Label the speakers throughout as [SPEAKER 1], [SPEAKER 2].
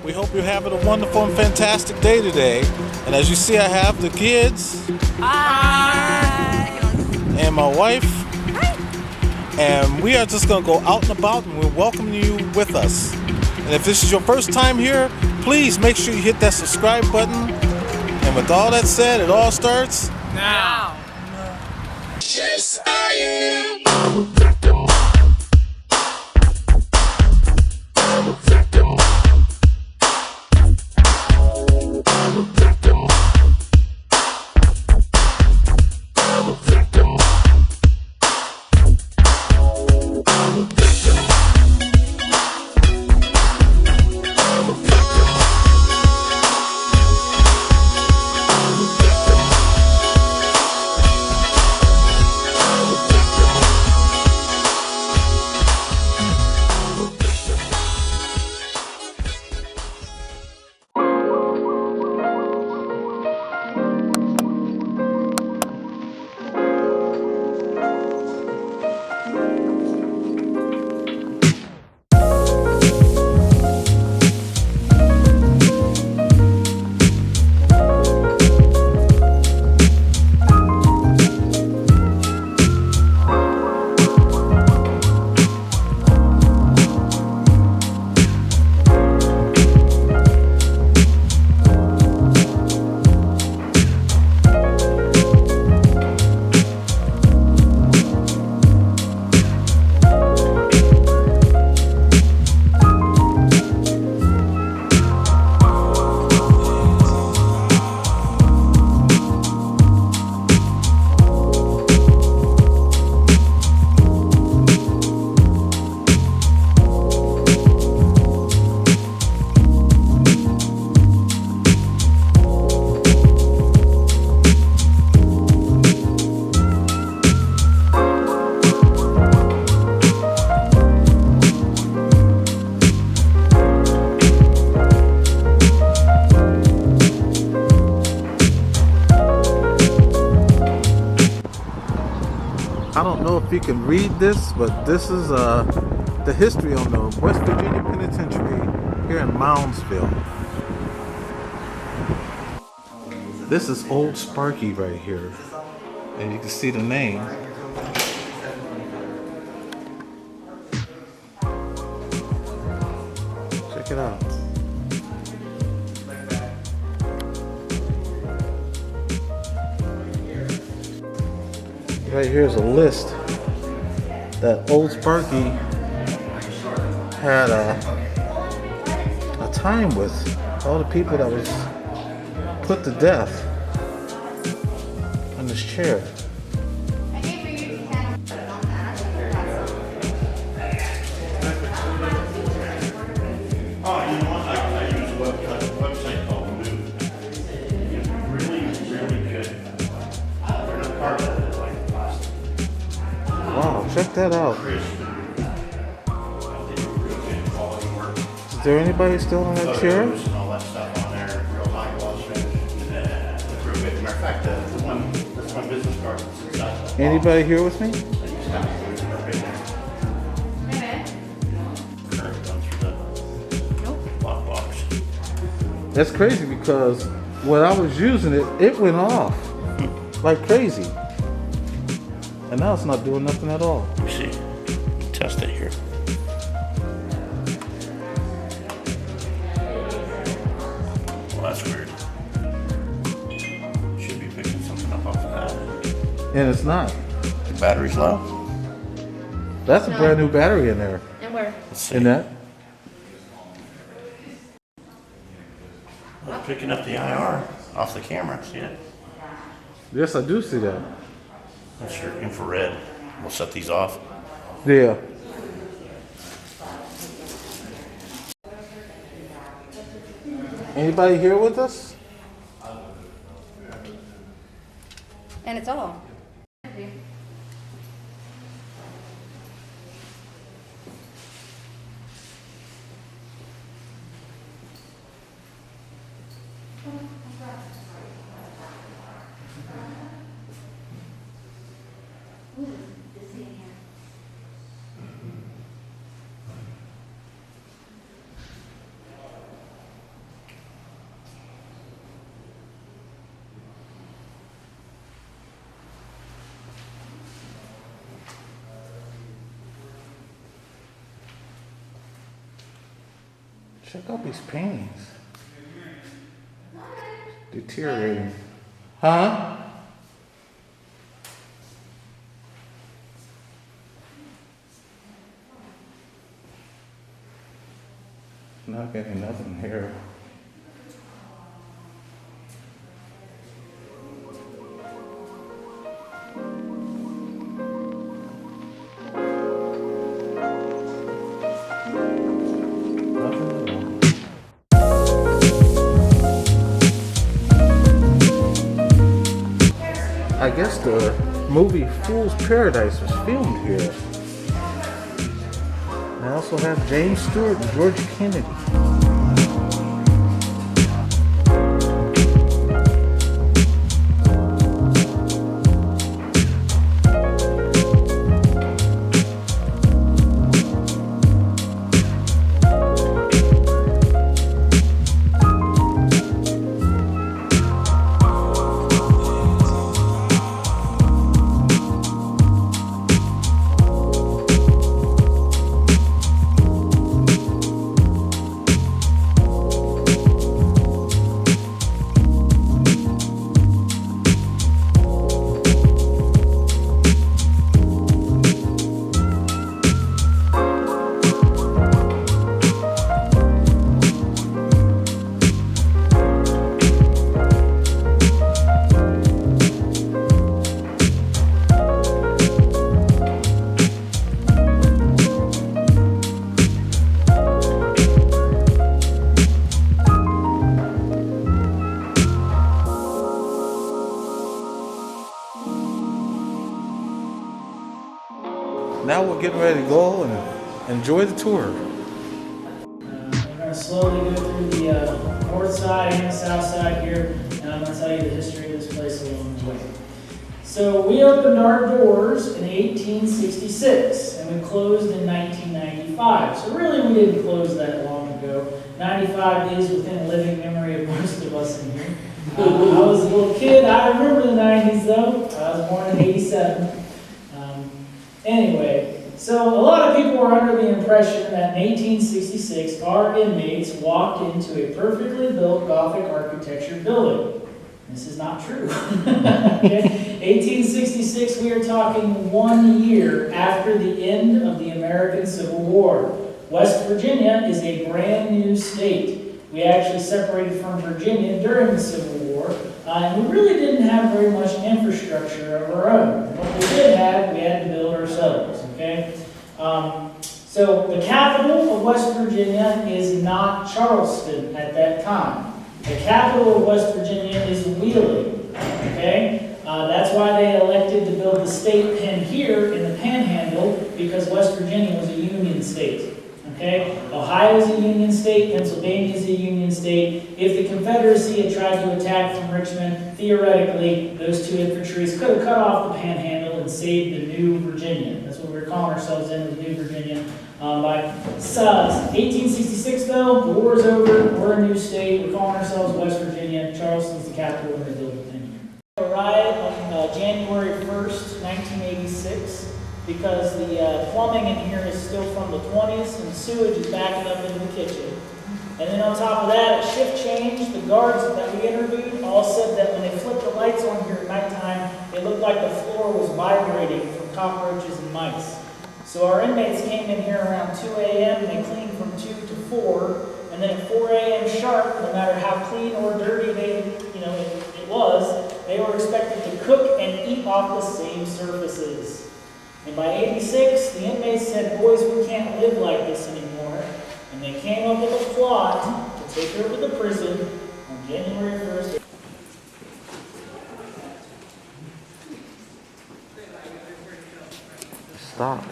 [SPEAKER 1] We hope you're having a wonderful and fantastic day today. And as you see, I have the kids.
[SPEAKER 2] Hi.
[SPEAKER 1] And my wife.
[SPEAKER 2] Hi.
[SPEAKER 1] And we are just going to go out and about, and we're welcoming you with us. And if this is your first time here, please make sure you hit that subscribe button. And with all that said, it all starts
[SPEAKER 2] Now.
[SPEAKER 3] Yes, I am.
[SPEAKER 1] I don't know if you can read this, but this is the history on the West Virginia Penitentiary here in Moundsville. This is Old Sparky right here, and you can see the name. Check it out. Right here is a list that Old Sparky had a time with all the people that was put to death in this chair.
[SPEAKER 4] Oh, you know what? I use a website called Move. It's really, really good. They're not part of it, like plastic.
[SPEAKER 1] Wow, check that out.
[SPEAKER 4] They do real good quality work.
[SPEAKER 1] Is there anybody still in that chair?
[SPEAKER 4] Photos and all that stuff on there, real high gloss finish. It's real good. Matter of fact, that's my business card. It's inside the
[SPEAKER 1] Anybody here with me?
[SPEAKER 4] box. I just have to put it right there. Current done through the lockbox.
[SPEAKER 1] That's crazy because when I was using it, it went off like crazy. And now it's not doing nothing at all.
[SPEAKER 4] Let me see. Test it here. Well, that's weird. Should be picking something up off of that.
[SPEAKER 1] And it's not.
[SPEAKER 4] The battery's low.
[SPEAKER 1] That's a brand new battery in there.
[SPEAKER 2] And where?
[SPEAKER 4] Let's see.
[SPEAKER 1] In that.
[SPEAKER 4] Well, picking up the IR off the camera. See it?
[SPEAKER 1] Yes, I do see that.
[SPEAKER 4] That's your infrared. We'll set these off.
[SPEAKER 1] Yeah. Anybody here with us?
[SPEAKER 2] And it's all.
[SPEAKER 1] Check out these paintings. Deteriorating. Huh? Not getting nothing here. I guess the movie Fool's Paradise was filmed here. I also have James Stewart and George Kennedy. Now we're getting ready to go and enjoy the tour.
[SPEAKER 5] We're going to slowly go through the north side and the south side here, and I'm going to tell you the history of this place along the way. So we opened our doors in 1866, and we closed in 1995. So really we didn't close that long ago. 95 is within living memory of most of us in here. I was a little kid. I remember the 90s though. I was born in 87. Anyway, so a lot of people were under the impression that in 1866, our inmates walked into a perfectly built Gothic architecture building. This is not true. Okay? 1866, we are talking 1 year after the end of the American Civil War. West Virginia is a brand new state. We actually separated from Virginia during the Civil War, and we really didn't have very much infrastructure of our own. What we did have, we had to build ourselves, okay? So the capital of West Virginia is not Charleston at that time. The capital of West Virginia is Wheeling, okay? That's why they elected to build the state pen here in the Panhandle, because West Virginia was a Union state. Okay? Ohio is a Union state, Pennsylvania is a Union state. If the Confederacy had tried to attack from Richmond, theoretically, those two infantries could have cut off the Panhandle and saved the New Virginia. That's what we were calling ourselves in, was New Virginia. By 1866, though, the war is over. We're a new state. We're calling ourselves West Virginia. Charleston's the capital, and we're building a thing here. Arrived on January 1st, 1986. Because the plumbing in here is still from the 20s and sewage is backing up into the kitchen. And then on top of that, at shift change, the guards that we interviewed all said that when they flipped the lights on here at nighttime, it looked like the floor was vibrating from cockroaches and mice. So our inmates came in here around 2 a.m. and they cleaned from 2 to 4. And then at 4 a.m. sharp, no matter how clean or dirty it was, they were expected to cook and eat off the same surfaces. And by 86, the inmates said, boys, we can't live like this anymore. And they came up with a plot to take over the prison on January 1st.
[SPEAKER 1] Stop.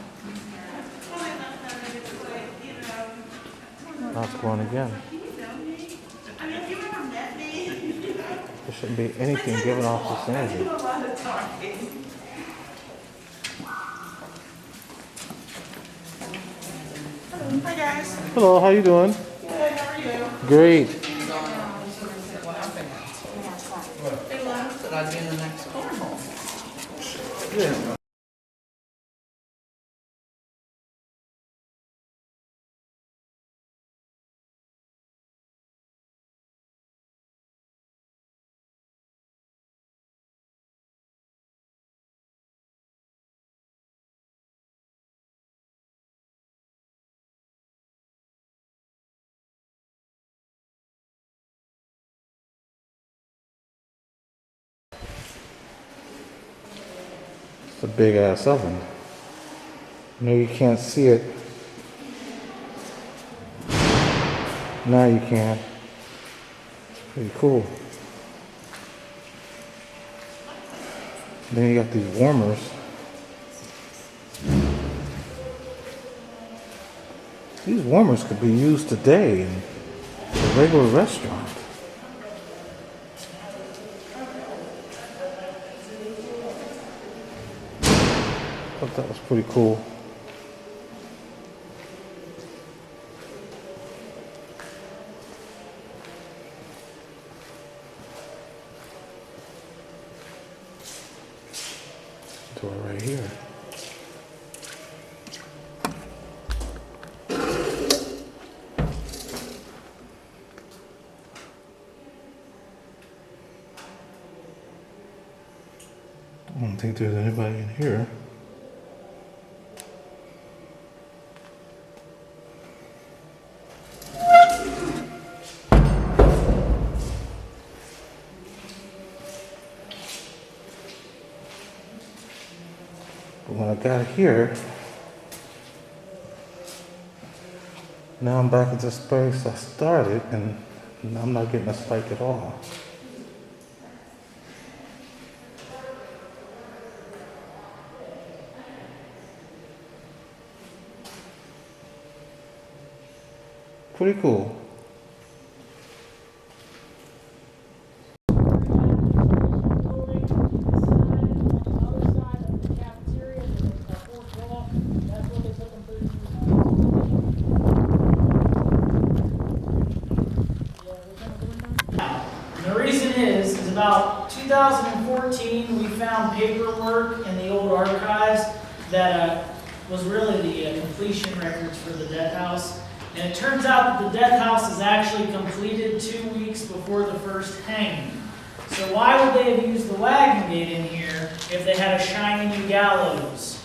[SPEAKER 1] Now it's going again. There shouldn't be anything given off this energy.
[SPEAKER 6] Hi guys.
[SPEAKER 1] Hello, how you doing?
[SPEAKER 6] Good, how are you?
[SPEAKER 1] Great.
[SPEAKER 6] They left that I'd be in the next carnival.
[SPEAKER 1] Yeah. It's a big ass oven. I know you can't see it. Now you can. Pretty cool. Then you got these warmers. These warmers could be used today in a regular restaurant. I thought that was pretty cool. Door right here. I don't think there's anybody in here. But when I got here, now I'm back at the space I started, and I'm not getting a spike at all. Pretty cool.
[SPEAKER 5] The reason is about 2014 we found paperwork in the old archives that was really the completion records for the death house. And it turns out that the death house is actually completed 2 weeks before the first hanging. So why would they have used the wagon gate in here if they had a shiny new gallows?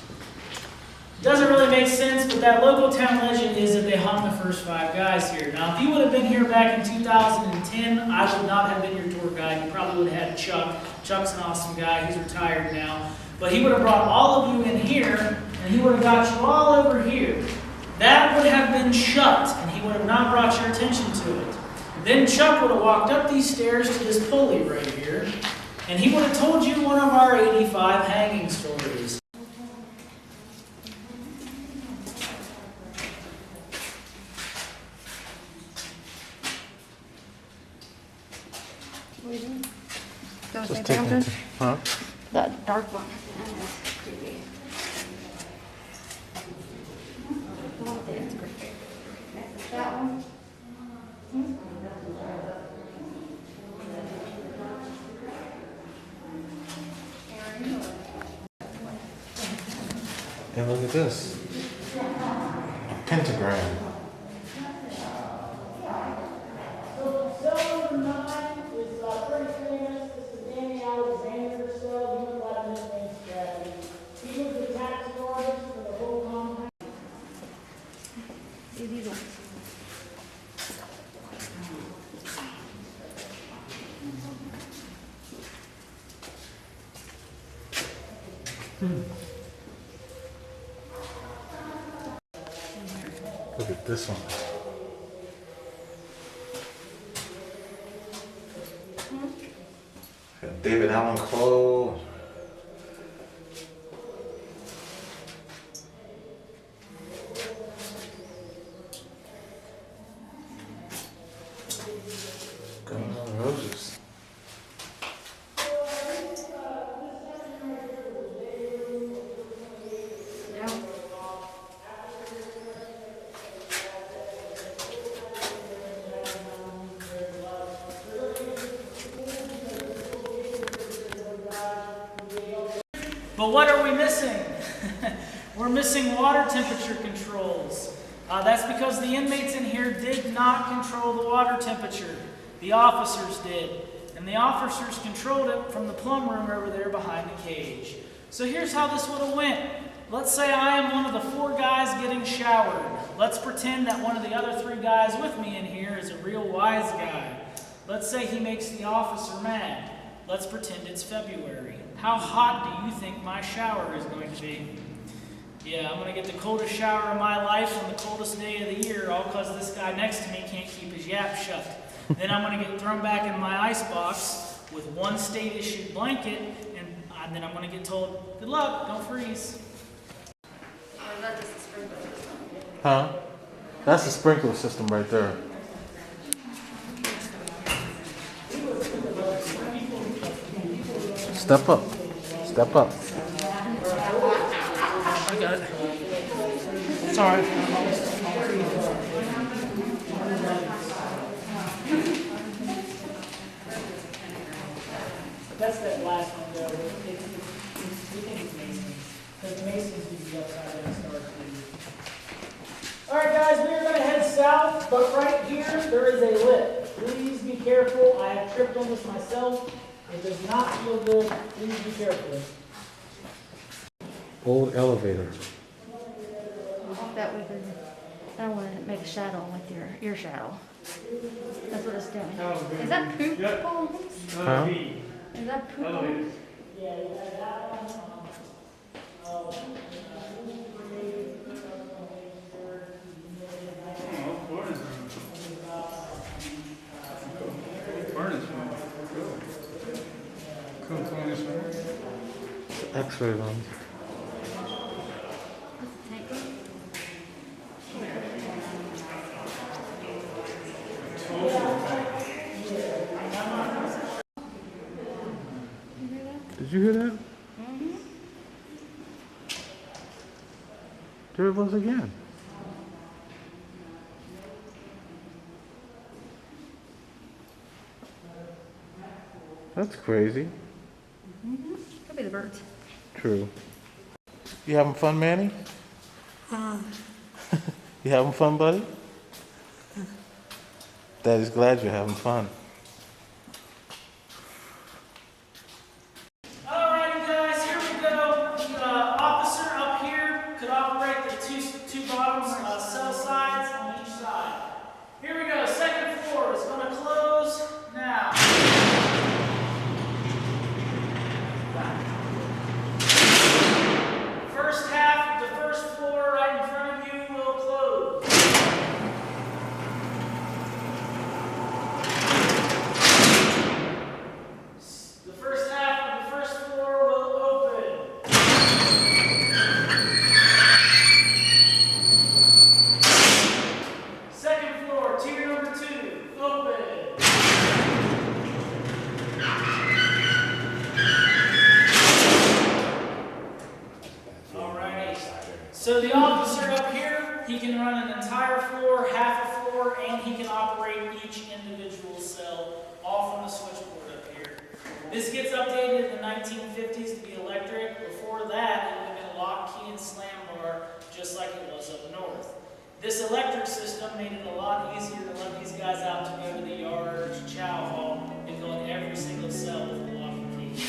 [SPEAKER 5] It doesn't really make sense, but that local town legend is that they hung the first 5 guys here. Now, if you would have been here back in 2010, I would not have been your tour guide. You probably would have had Chuck. Chuck's an awesome guy. He's retired now. But he would have brought all of you in here, and he would have got you all over here. That would have been shut, and he would have not brought your attention to it. Then Chuck would have walked up these stairs to this pulley right here, and he would have told you one of our 85 hanging stories.
[SPEAKER 2] What are you doing? Go
[SPEAKER 1] Just
[SPEAKER 2] say
[SPEAKER 1] taking
[SPEAKER 2] fountain?
[SPEAKER 1] it. Huh?
[SPEAKER 2] The dark one. That one?
[SPEAKER 1] And look at this. A pentagram.
[SPEAKER 5] So cell number 9 is pretty famous. This is Danny Alexander's cell. He went by the nickname Strategy. He was the tax artist for the whole compound.
[SPEAKER 2] See these ones.
[SPEAKER 1] Look at this one. Got David Allen Cole. Guns N' Roses.
[SPEAKER 2] Yeah.
[SPEAKER 5] But what are we missing? We're missing water temperature controls. That's because the inmates in here did not control the water temperature. The officers did. And the officers controlled it from the plum room over there behind the cage. So here's how this would have went. Let's say I am one of the 4 guys getting showered. Let's pretend that one of the other 3 guys with me in here is a real wise guy. Let's say he makes the officer mad. Let's pretend it's February. How hot do you think my shower is going to be? Yeah, I'm gonna get the coldest shower of my life on the coldest day of the year, all because this guy next to me can't keep his yap shut. Then I'm gonna get thrown back in my ice box with one state-issued blanket, and then I'm gonna get told, good luck, don't freeze.
[SPEAKER 2] Or is that just a sprinkler system?
[SPEAKER 1] Huh? That's the sprinkler system right there. Step up. Step up.
[SPEAKER 5] I got it. It's all right. That's that last one, though. We think it's Masons. Because the Masons use the upside down stars too. All right, guys, we are going to head south, but right here, there is a lip. Please be careful. I have tripped on this myself. It does not feel good. Please be careful.
[SPEAKER 1] Old elevator.
[SPEAKER 2] That we could, I don't want to make a shadow with your shadow. That's what it's doing. Is that poop holes?
[SPEAKER 1] Huh?
[SPEAKER 2] Is that poop holes?
[SPEAKER 1] X-ray room.
[SPEAKER 2] Tank room?
[SPEAKER 1] Did you hear that?
[SPEAKER 2] Mm-hmm.
[SPEAKER 1] There it was again. That's crazy.
[SPEAKER 2] Mm-hmm. Could be the birds.
[SPEAKER 1] True. You having fun, Manny? You having fun, buddy? Daddy's glad you're having fun.
[SPEAKER 5] Alrighty, guys, here we go. The officer up here could operate the two bottoms cell sides on each side. Here we go. Second floor is going to close now. First half of the first floor right in front of you will close. The first half of the first floor will open. Second floor, tier number 2, open. Alrighty. So the officer up here, he can run an entire floor, half a floor, and he can operate each individual cell all from the switchboard up here. This gets updated in the 1950s to be electric. Before that, it would have been lock, key, and slam bar, just like it was up north. This electric system made it a lot easier to let these guys out to go to the yard or to chow hall and go in every single cell with a lock and key.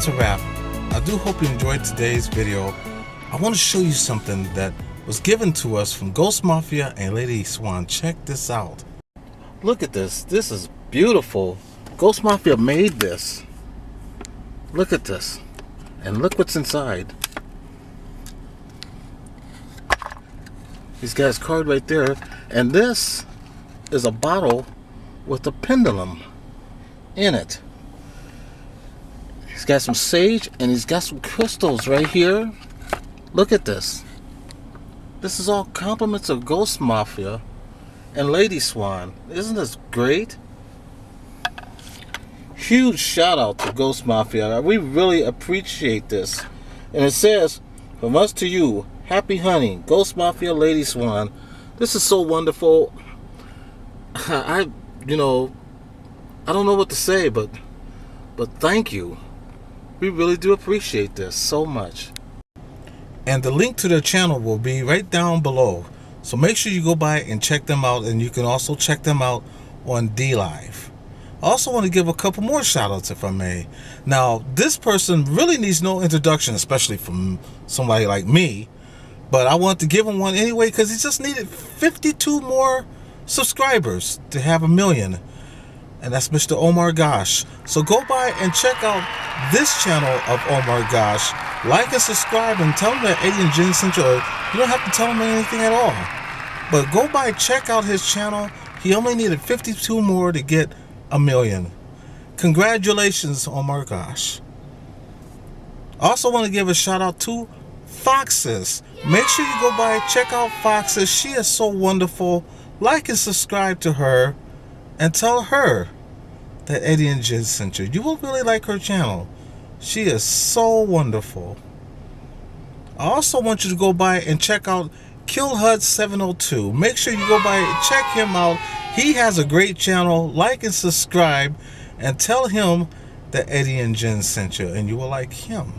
[SPEAKER 1] that's a wrap. I do hope you enjoyed today's video. I want to show you something that was given to us from Ghost Mafia and Lady Swann. Check this out. Look at this. This is beautiful. Ghost Mafia made this. Look at this. And look what's inside. He's got his card right there. And this is a bottle with a pendulum in it. He's got some sage and he's got some crystals right here. Look at this. This is all compliments of Ghost Mafia and Lady Swann. Isn't this great? Huge shout out to Ghost Mafia. We really appreciate this. And it says, from us to you, happy hunting, Ghost Mafia, Lady Swann. This is so wonderful. I don't know what to say, but thank you. We really do appreciate this so much. And the link to their channel will be right down below. So make sure you go by and check them out. And you can also check them out on DLive. I also want to give a couple more shout outs if I may. Now, this person really needs no introduction, especially from somebody like me. But I want to give him one anyway because he just needed 52 more subscribers to have 1 million. And that's Mr. Omar Gosh. So go by and check out this channel of Omar Gosh. Like and subscribe and tell him that Eddie and Jen sent you. You don't have to tell him anything at all. But go by, check out his channel. He only needed 52 more to get 1 million. Congratulations, Omar Gosh. I also want to give a shout out to Foxes. Make sure you go by, check out Foxes. She is so wonderful. Like and subscribe to her. And tell her that Eddie and Jen sent you. You will really like her channel. She is so wonderful. I also want you to go by and check out KillHud702. Make sure you go by and check him out. He has a great channel. Like and subscribe. And tell him that Eddie and Jen sent you. And you will like him.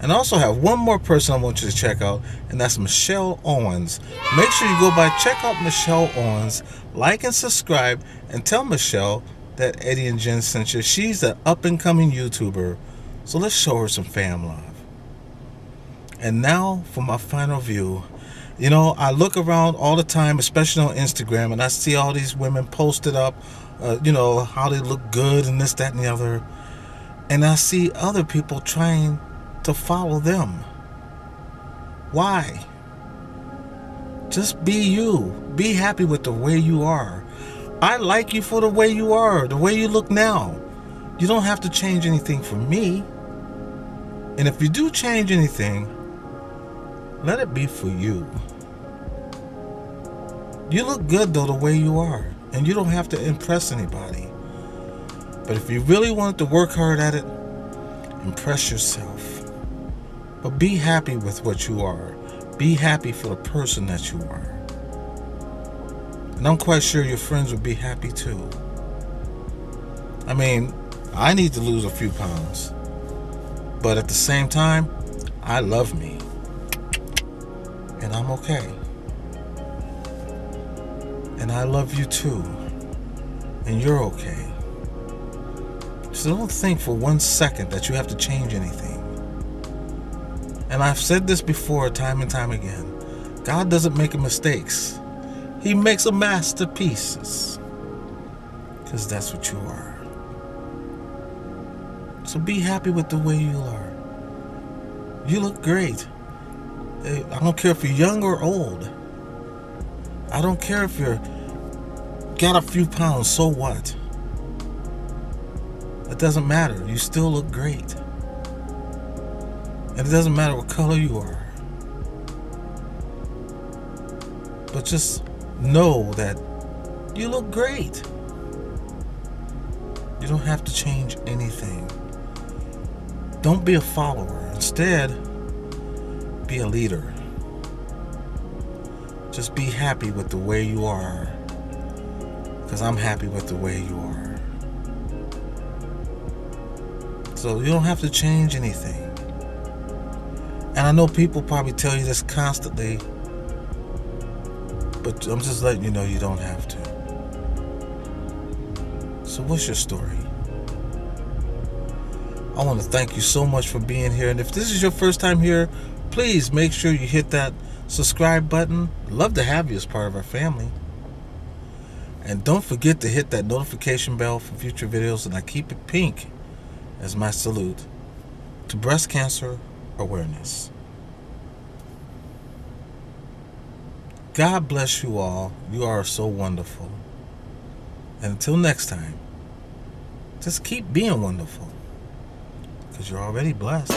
[SPEAKER 1] And I also have one more person I want you to check out, and that's Michelle Owens. Make sure you go by, check out Michelle Owens, like and subscribe, and tell Michelle that Eddie and Jen sent you. She's an up-and-coming YouTuber, so let's show her some fam love. And now for my final view. You know, I look around all the time, especially on Instagram, and I see all these women posted up, how they look good and this, that, and the other. And I see other people trying to follow them. Why? Just be you. Be happy with the way you are. I like you for the way you are, the way you look now. You don't have to change anything for me. And if you do change anything, let it be for you. You look good though the way you are, and you don't have to impress anybody. But if you really wanted to work hard at it, impress yourself. But be happy with what you are. Be happy for the person that you are. And I'm quite sure your friends would be happy too. I mean, I need to lose a few pounds. But at the same time, I love me. And I'm okay. And I love you too. And you're okay. So don't think for 1 second that you have to change anything. And I've said this before time and time again. God doesn't make mistakes. He makes a masterpieces. Because that's what you are. So be happy with the way you are. You look great. I don't care if you're young or old. I don't care if you're got a few pounds, so what? It doesn't matter. You still look great. And it doesn't matter what color you are. But just know that you look great. You don't have to change anything. Don't be a follower. Instead, be a leader. Just be happy with the way you are. Because I'm happy with the way you are. So you don't have to change anything. And I know people probably tell you this constantly, but I'm just letting you know you don't have to. So what's your story? I want to thank you so much for being here. And if this is your first time here, please make sure you hit that subscribe button. Love to have you as part of our family. And don't forget to hit that notification bell for future videos. And I keep it pink as my salute to breast cancer awareness. God bless you all. You are so wonderful. And until next time, just keep being wonderful, because you're already blessed.